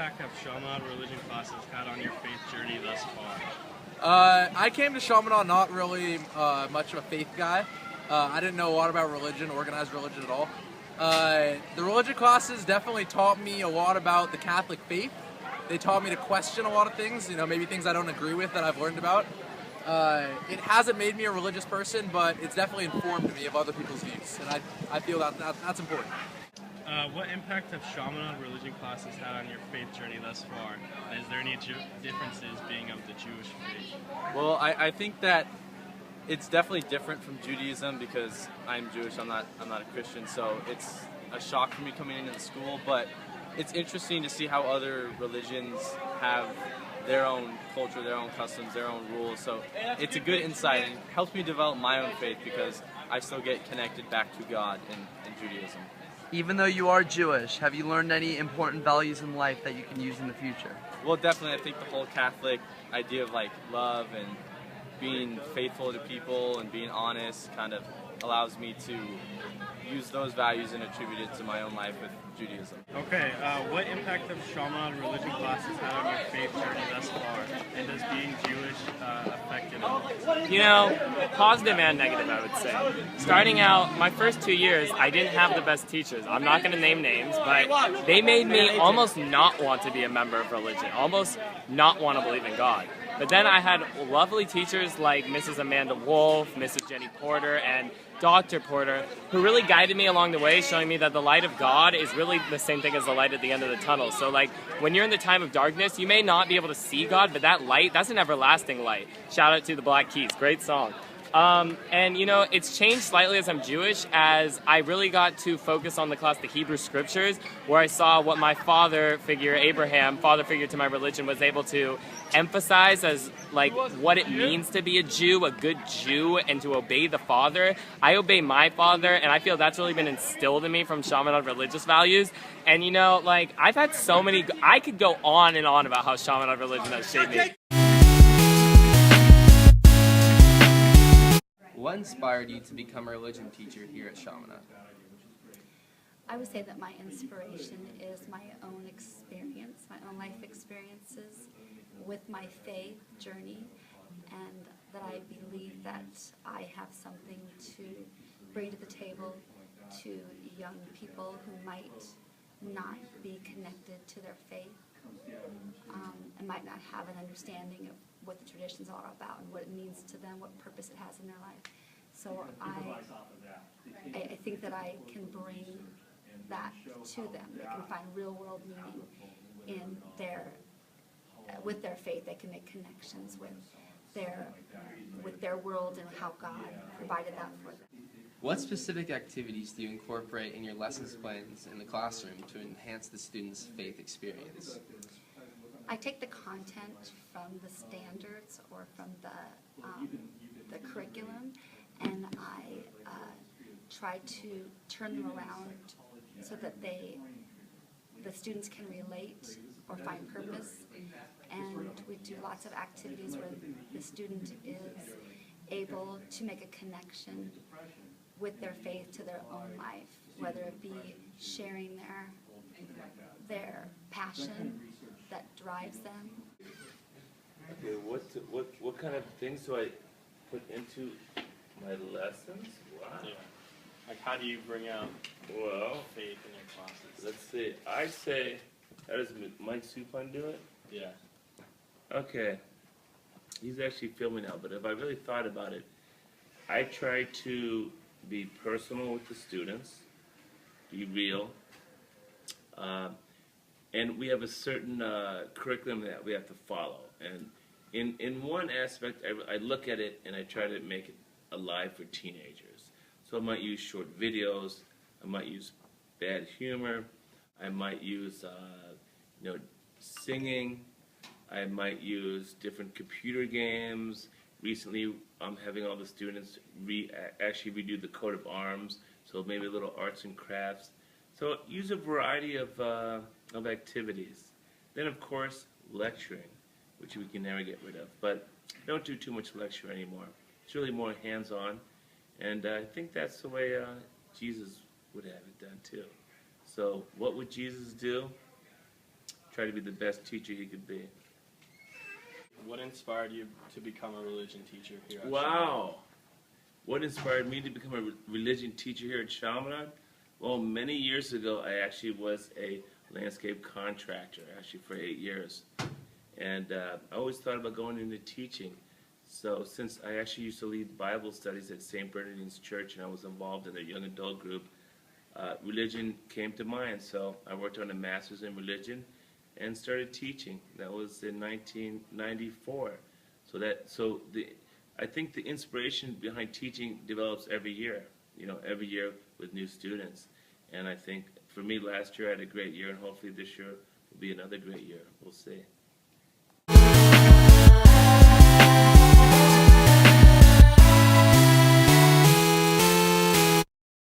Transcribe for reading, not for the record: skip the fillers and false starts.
impact have Chaminade Religion classes had on your faith journey thus far? I came to Chaminade not really much of a faith guy. I didn't know a lot about religion, organized religion at all. The religion classes definitely taught me a lot about the Catholic faith. They taught me to question a lot of things, maybe things I don't agree with that I've learned about. It hasn't made me a religious person, but it's definitely informed me of other people's views, and I feel that's important. What impact have Chaminade Religion classes had on your faith journey thus far? Is there any differences being of the Jewish faith? Well, I think that it's definitely different from Judaism because I'm Jewish. I'm not a Christian, so it's a shock for me coming into the school. But it's interesting to see how other religions have their own culture, their own customs, their own rules. So it's a good insight and helps me develop my own faith because I still get connected back to God in Judaism. Even though you are Jewish, have you learned any important values in life that you can use in the future? Well, definitely, I think the whole Catholic idea of love and being faithful to people and being honest kind of allows me to use those values and attribute it to my own life with Judaism. Okay, what impact have Chaminade Religion classes had on your faith journey thus far? And does being Jewish affect it? Positive and negative, I would say. Starting out, my first 2 years, I didn't have the best teachers. I'm not going to name names, but they made me almost not want to be a member of religion, almost not want to believe in God. But then I had lovely teachers like Mrs. Amanda Wolf, Mrs. Jenny Porter, and Dr. Porter, who really guided me along the way, showing me that the light of God is really the same thing as the light at the end of the tunnel. So when you're in the time of darkness, you may not be able to see God, but that light, that's an everlasting light. Shout out to the Black Keys, great song. It's changed slightly as I'm Jewish, as I really got to focus on the class, the Hebrew Scriptures, where I saw what my father figure, Abraham, father figure to my religion, was able to emphasize as what it means to be a Jew, a good Jew, and to obey the Father. I obey my father, and I feel that's really been instilled in me from Chaminade religious values. And I've had so many, I could go on and on about how Chaminade religion has shaped me. What inspired you to become a religion teacher here at Chaminade? I would say that my inspiration is my own experience, my own life experiences with my faith journey, and that I believe that I have something to bring to the table to young people who might not be connected to their faith and might not have an understanding of what the traditions are about and what it means to them, what purpose it has in their life. So I think that I can bring that to them. They can find real world meaning in with their faith. They can make connections with their world and how God provided that for them. What specific activities do you incorporate in your lessons plans in the classroom to enhance the students' faith experience? I take the content from the standards or from the curriculum, and I try to turn them around so that the students can relate or find purpose. And we do lots of activities where the student is able to make a connection with their faith to their own life, whether it be sharing their passion that drives them. Okay, what kind of things do I put into my lessons? Wow. Yeah. How do you bring out faith in your classes? Let's see. I say, how does Mike Supine do it? Yeah. Okay. He's actually filming now, but if I really thought about it, I try to be personal with the students, be real, and we have a certain curriculum that we have to follow. And in one aspect, I look at it and I try to make it alive for teenagers. So I might use short videos, I might use bad humor, I might use singing, I might use different computer games. Recently, I'm having all the students actually redo the coat of arms, so maybe a little arts and crafts. So use a variety of activities. Then, of course, lecturing, which we can never get rid of. But don't do too much lecture anymore. It's really more hands-on, and I think that's the way Jesus would have it done too. So what would Jesus do? try to be the best teacher he could be. What inspired you to become a religion teacher here at Wow. What inspired me to become a religion teacher here at Chaminade? Well, many years ago, I actually was a landscape contractor, actually for 8 years. And I always thought about going into teaching. So since I actually used to lead Bible studies at St. Bernardine's Church and I was involved in their young adult group, religion came to mind. So I worked on a master's in religion and started teaching. That was in 1994. I think the inspiration behind teaching develops every year, every year with new students. And I think for me last year I had a great year, and hopefully this year will be another great year. We'll see.